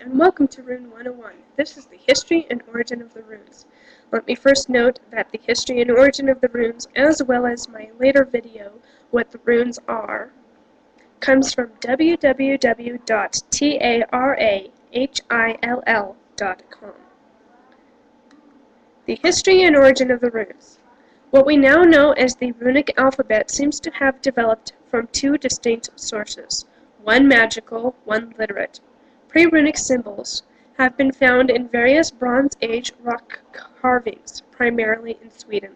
and welcome to Rune 101. This is the history and origin of the runes. Let me first note that the history and origin of the runes, as well as my later video, What the Runes Are, comes from www.tarahill.com. The history and origin of the runes. What we now know as the runic alphabet seems to have developed from two distinct sources, one magical, one literate. Pre-runic symbols have been found in various Bronze Age rock carvings, primarily in Sweden.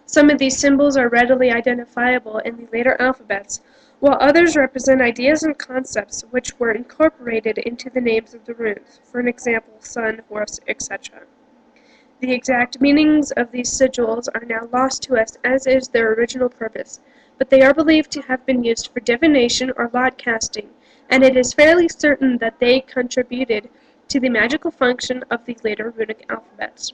Some of these symbols are readily identifiable in the later alphabets, while others represent ideas and concepts which were incorporated into the names of the runes, for an example, sun, horse, etc. The exact meanings of these sigils are now lost to us, as is their original purpose, but they are believed to have been used for divination or lot casting, and it is fairly certain that they contributed to the magical function of the later runic alphabets.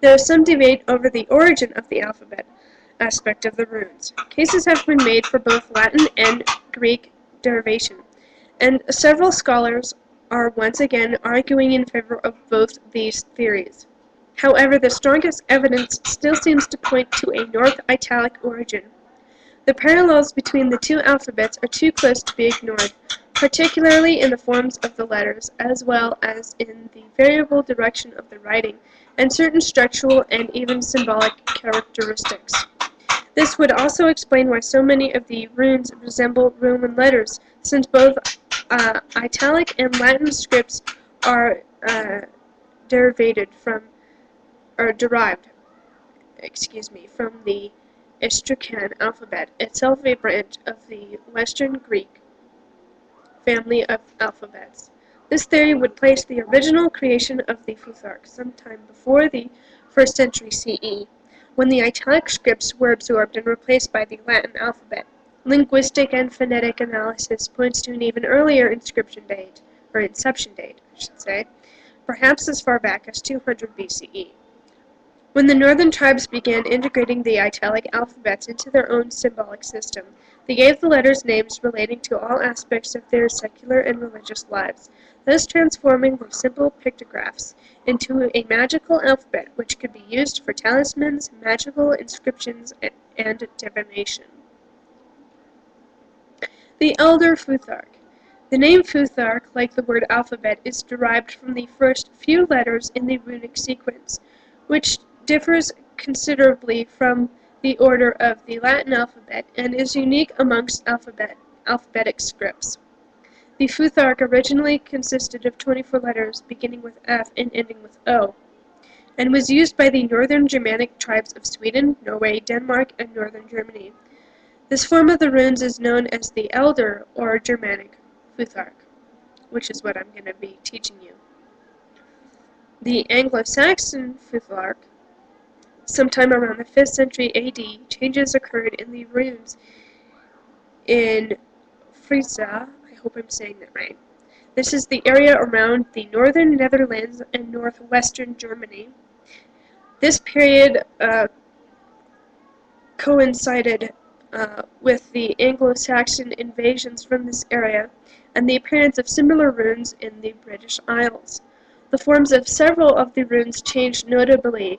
There is some debate over the origin of the alphabet aspect of the runes. Cases have been made for both Latin and Greek derivation, and several scholars are once again arguing in favor of both these theories. However, the strongest evidence still seems to point to a North Italic origin. The parallels between the two alphabets are too close to be ignored, particularly in the forms of the letters, as well as in the variable direction of the writing and certain structural and even symbolic characteristics. This would also explain why so many of the runes resemble Roman letters, since both Italic and Latin scripts are derived from the Etruscan alphabet, itself a branch of the Western Greek family of alphabets. This theory would place the original creation of the Futhark sometime before the 1st century CE, when the Italic scripts were absorbed and replaced by the Latin alphabet. Linguistic and phonetic analysis points to an even earlier inception date, perhaps as far back as 200 BCE. When the northern tribes began integrating the Italic alphabets into their own symbolic system, they gave the letters names relating to all aspects of their secular and religious lives, thus transforming their simple pictographs into a magical alphabet which could be used for talismans, magical inscriptions, and divination. The Elder Futhark. The name Futhark, like the word alphabet, is derived from the first few letters in the runic sequence, which differs considerably from the order of the Latin alphabet and is unique amongst alphabetic scripts. The Futhark originally consisted of 24 letters beginning with F and ending with O, and was used by the northern Germanic tribes of Sweden, Norway, Denmark, and northern Germany. This form of the runes is known as the Elder or Germanic Futhark, which is what I'm going to be teaching you. The Anglo-Saxon Futhark, sometime around the 5th century AD, changes occurred in the runes in Frisia. I hope I'm saying that right. This is the area around the northern Netherlands and northwestern Germany. This period coincided with the Anglo-Saxon invasions from this area and the appearance of similar runes in the British Isles. The forms of several of the runes changed notably.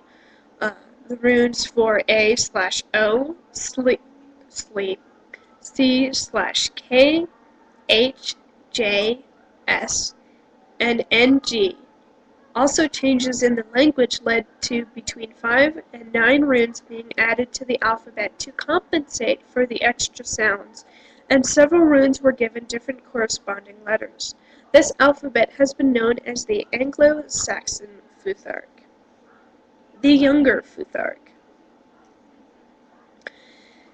The runes for A/O, sleep, C/K, H, J, S, and NG. Also, changes in the language led to between 5 and 9 runes being added to the alphabet to compensate for the extra sounds, and several runes were given different corresponding letters. This alphabet has been known as the Anglo-Saxon Futhark. The Younger Futhark.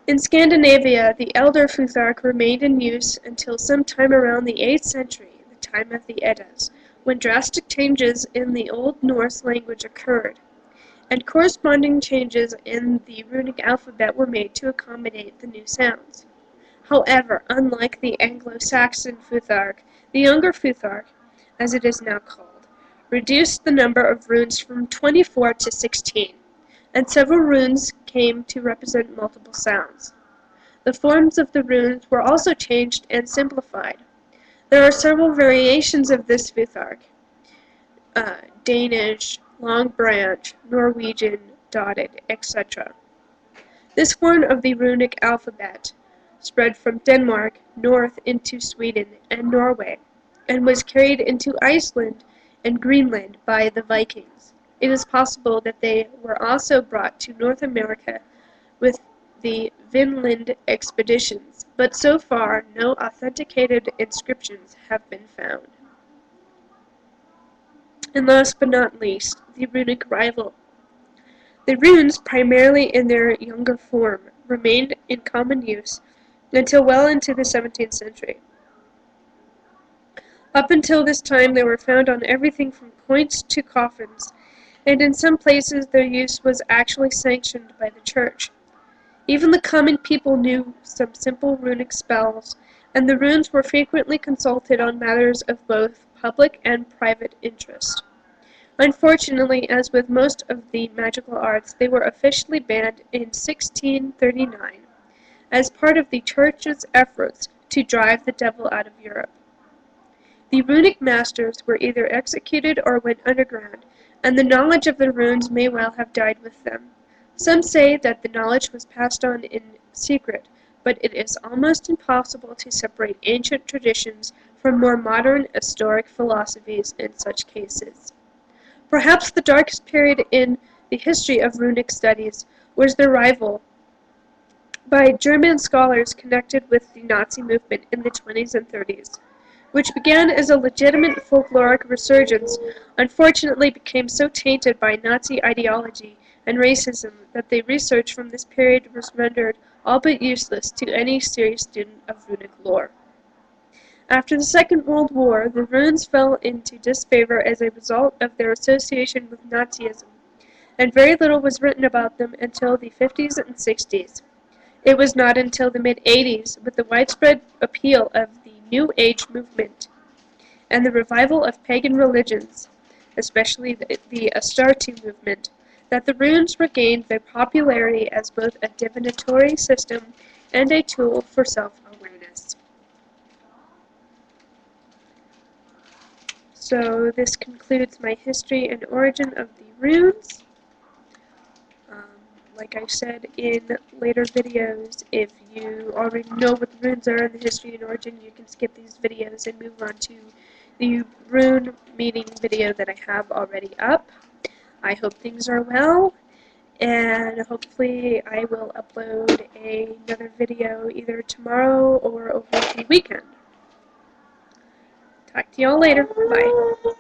In Scandinavia, the Elder Futhark remained in use until sometime around the 8th century, the time of the Eddas, when drastic changes in the Old Norse language occurred, and corresponding changes in the runic alphabet were made to accommodate the new sounds. However, unlike the Anglo-Saxon Futhark, the Younger Futhark, as it is now called, reduced the number of runes from 24 to 16, and several runes came to represent multiple sounds. The forms of the runes were also changed and simplified. There are several variations of this Futhark: Danish, long branch, Norwegian, dotted, etc. This form of the runic alphabet spread from Denmark north into Sweden and Norway, and was carried into Iceland and Greenland by the Vikings. It is possible that they were also brought to North America with the Vinland expeditions, but so far no authenticated inscriptions have been found. And last but not least, the runic rival. The runes, primarily in their younger form, remained in common use until well into the 17th century. Up until this time they were found on everything from coins to coffins, and in some places their use was actually sanctioned by the church. Even the common people knew some simple runic spells, and the runes were frequently consulted on matters of both public and private interest. Unfortunately, as with most of the magical arts, they were officially banned in 1639 as part of the Church's efforts to drive the devil out of Europe. The runic masters were either executed or went underground, and the knowledge of the runes may well have died with them. Some say that the knowledge was passed on in secret, but it is almost impossible to separate ancient traditions from more modern historic philosophies in such cases. Perhaps the darkest period in the history of runic studies was the rival by German scholars connected with the Nazi movement in the 20s and 30s, which began as a legitimate folkloric resurgence, unfortunately became so tainted by Nazi ideology and racism that the research from this period was rendered all but useless to any serious student of runic lore. After the Second World War, the runes fell into disfavor as a result of their association with Nazism, and very little was written about them until the 50s and 60s. It was not until the mid-80s, with the widespread appeal of the New Age movement and the revival of pagan religions, especially the Astarte movement, that the runes regained their popularity as both a divinatory system and a tool for self-awareness. So this concludes my history and origin of the runes. Like I said in later videos, if you already know what the runes are and the history and origin, you can skip these videos and move on to the rune meaning video that I have already up. I hope things are well, and hopefully I will upload another video either tomorrow or over the weekend. Talk to y'all later. Bye.